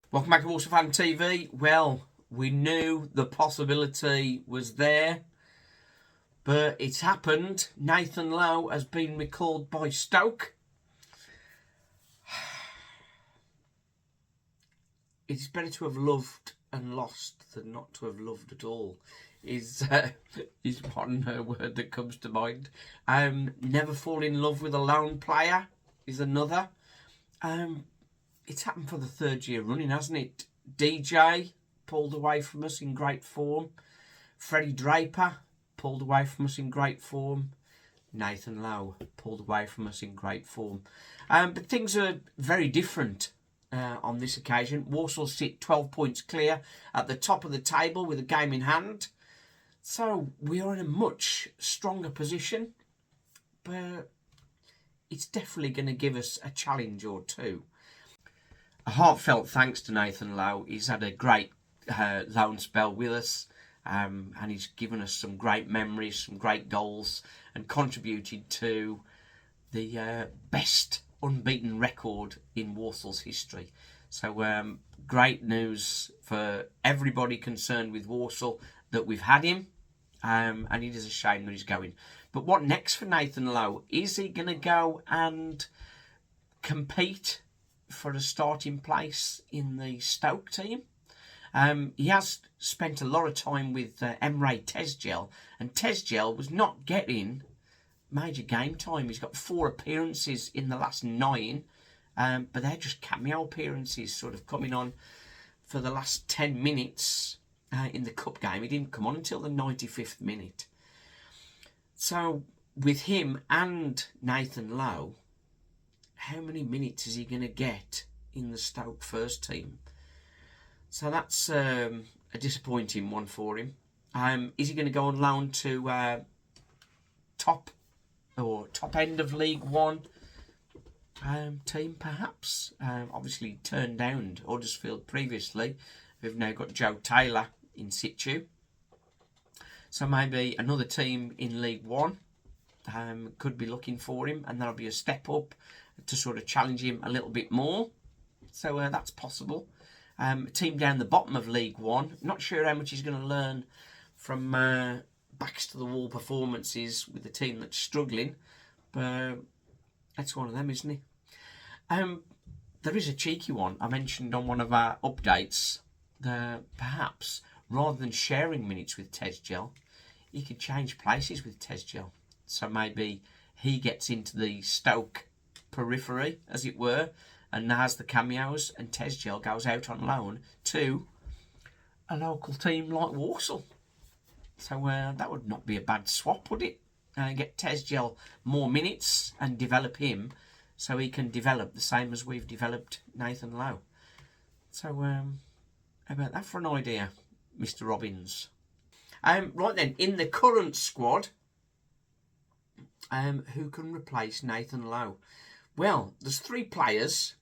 Welcome back to Walsall Fan TV. Well, we knew the possibility was there, but it's happened. Nathan Lowe has been recalled by Stoke. It's better to have loved and lost than not to have loved at all. Is one word that comes to mind. Never fall in love with a lone player is another. It's happened for the third year running, hasn't it? DJ pulled away from us in great form. Freddie Draper pulled away from us in great form. Nathan Lowe pulled away from us in great form. But things are very different on this occasion. Walsall sit 12 points clear at the top of the table with a game in hand. So we are in a much stronger position. But it's definitely going to give us a challenge or two. A heartfelt thanks to Nathan Lowe. He's had a great loan spell with us, and he's given us some great memories, some great goals, and contributed to the best unbeaten record in Walsall's history. So great news for everybody concerned with Walsall that we've had him, and it is a shame that he's going. But what next for Nathan Lowe? Is he going to go and compete for a starting place in the Stoke team? He has spent a lot of time with Emre Tezgel, and Tezgel was not getting major game time. He's got 4 appearances in the last 9, but they're just cameo appearances, sort of coming on for the last 10 minutes in the cup game. He didn't come on until the 95th minute. So with him and Nathan Lowe, how many minutes is he going to get in the Stoke first team? So that's a disappointing one for him. Is he going to go on loan to top end of League One team, perhaps? Obviously turned down Huddersfield previously. We've now got Joe Taylor in situ. So maybe another team in League One could be looking for him, and that'll be a step up to sort of challenge him a little bit more. So that's possible. A team down the bottom of League One. Not sure how much he's going to learn from backs to the wall performances with the team that's struggling, but that's one of them, isn't he? There is a cheeky one I mentioned on one of our updates. Perhaps rather than sharing minutes with Tezgel, he could change places with Tezgel. So maybe he gets into the Stoke periphery, as it were, and has the cameos, and Tezgel goes out on loan to a local team like Walsall. So that would not be a bad swap, would it? Get Tezgel more minutes and develop him so he can develop the same as we've developed Nathan Lowe. So how about that for an idea, Mr. Robbins? Right then, in the current squad, who can replace Nathan Lowe? Well, there's 3 players.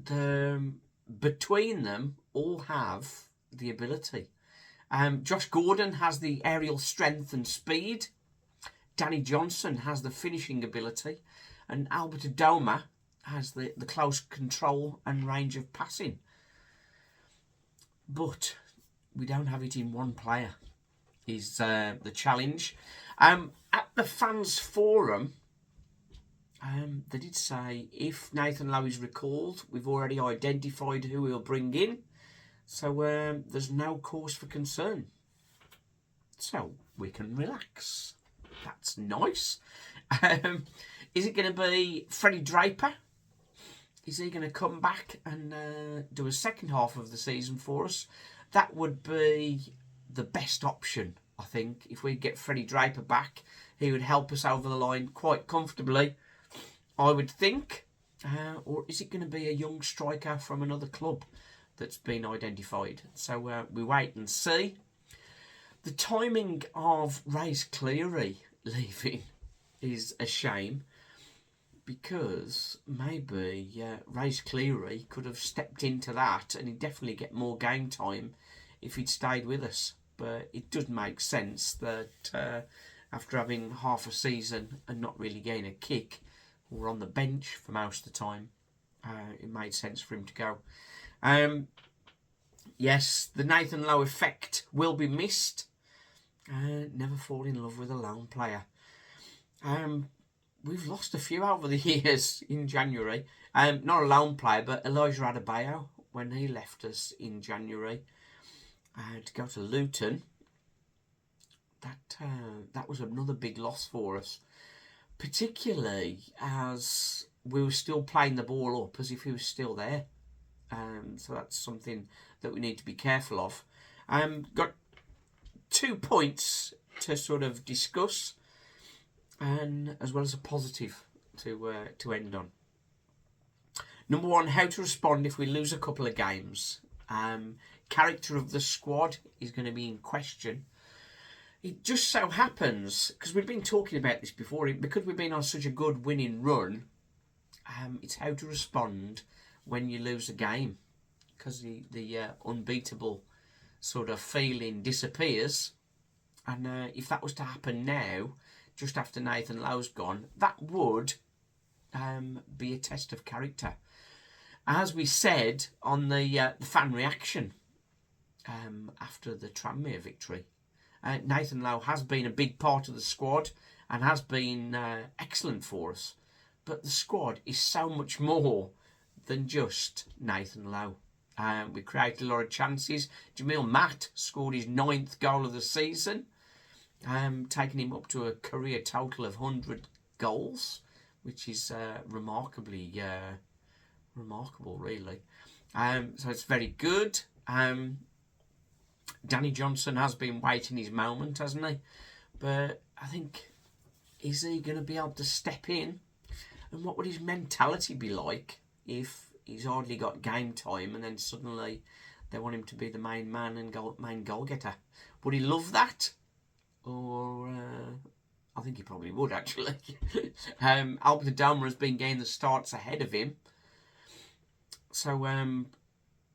Between them, all have the ability. Josh Gordon has the aerial strength and speed. Danny Johnson has the finishing ability. And Albert Adoma has the close control and range of passing. But we don't have it in one player, is the challenge. At the fans forum, they did say if Nathan Lowe is recalled, we've already identified who we'll bring in. So there's no cause for concern. So we can relax. That's nice. Is it going to be Freddie Draper? Is he going to come back and do a second half of the season for us? That would be the best option, I think. If we get Freddie Draper back, he would help us over the line quite comfortably, I would think. Or is it going to be a young striker from another club that's been identified? So we wait and see. The timing of Race Cleary leaving is a shame, because maybe Race Cleary could have stepped into that and he'd definitely get more game time if he'd stayed with us. But it does make sense that after having half a season and not really getting a kick, or on the bench for most of the time, it made sense for him to go. Yes, the Nathan Lowe effect will be missed. Never fall in love with a lone player. We've lost a few over the years in January. Not a lone player, but Elijah Adebayo, when he left us in January to go to Luton. That was another big loss for us, particularly as we were still playing the ball up as if he was still there. So that's something that we need to be careful of. Got 2 points to sort of discuss, and as well as a positive to end on. Number 1, how to respond if we lose a couple of games. Character of the squad is going to be in question. It just so happens, because we've been talking about this before, because we've been on such a good winning run, it's how to respond when you lose a game, because the unbeatable sort of feeling disappears. And if that was to happen now, just after Nathan Lowe's gone, that would be a test of character. As we said on the fan reaction after the Tranmere victory, Nathan Lowe has been a big part of the squad and has been excellent for us. But the squad is so much more than just Nathan Lowe. We created a lot of chances. Jamil Matt scored his 9th goal of the season, taking him up to a career total of 100 goals, which is remarkable, really. So it's very good. Danny Johnson has been waiting his moment, hasn't he? But I think, is he going to be able to step in? And what would his mentality be like if he's hardly got game time and then suddenly they want him to be the main man and main goal getter? Would he love that? Or I think he probably would, actually. Albert Adoma has been getting the starts ahead of him. So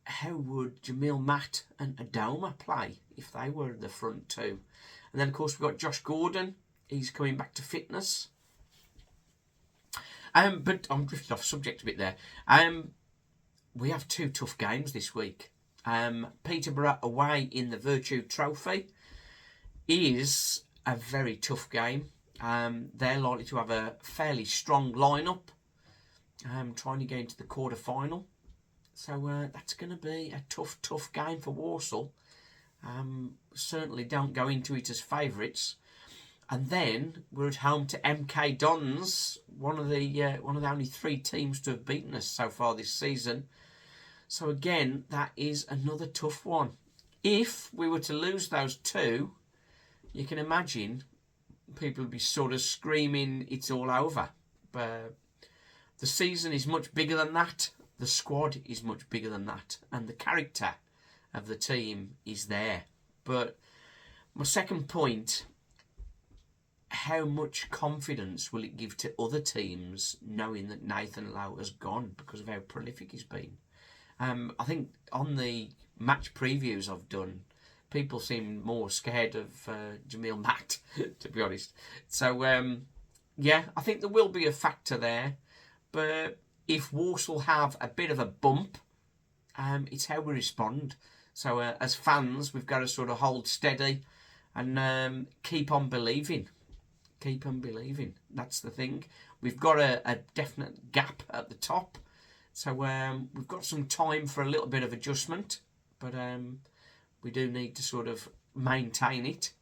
how would Jamil Matt and Adoma play if they were the front two? And then, of course, we've got Josh Gordon. He's coming back to fitness. But I'm drifted off subject a bit there. We have 2 tough games this week. Peterborough away in the Virtue Trophy is a very tough game. They're likely to have a fairly strong lineup, trying to get into the quarter-final. So that's going to be a tough game for Walsall. Certainly don't go into it as favourites. And then we're at home to MK Dons, one of the only 3 teams to have beaten us so far this season. So again, that is another tough one. If we were to lose those 2, you can imagine people would be sort of screaming it's all over. But the season is much bigger than that. The squad is much bigger than that. And the character of the team is there. But my second point, how much confidence will it give to other teams knowing that Nathan Lowe has gone because of how prolific he's been? I think on the match previews I've done, people seem more scared of Jamil Matt, to be honest. So, I think there will be a factor there. But if Walsall have a bit of a bump, it's how we respond. So, as fans, we've got to sort of hold steady and keep on believing. Keep on believing. That's the thing. We've got a definite gap at the top. So we've got some time for a little bit of adjustment. But we do need to sort of maintain it.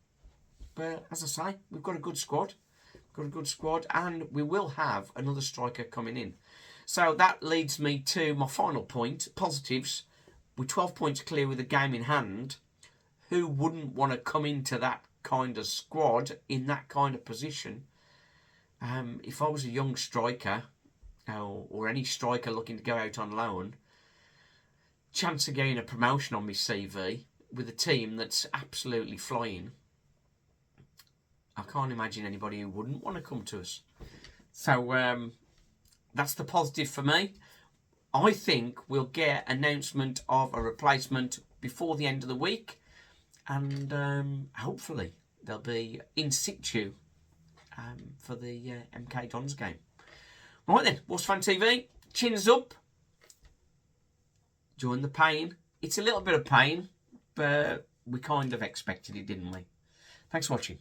But as I say, we've got a good squad. And we will have another striker coming in. So that leads me to my final point, positives. With 12 points clear with a game in hand, who wouldn't want to come into that kind of squad in that kind of position? If I was a young striker or any striker looking to go out on loan, chance of getting a promotion on my CV with a team that's absolutely flying, I can't imagine anybody who wouldn't want to come to us. So that's the positive for me. I think we'll get announcement of a replacement before the end of the week, and hopefully they'll be in situ for the MK Dons game. Right then, Wolves Fan TV, chins up. Join the pain. It's a little bit of pain, but we kind of expected it, didn't we? Thanks for watching.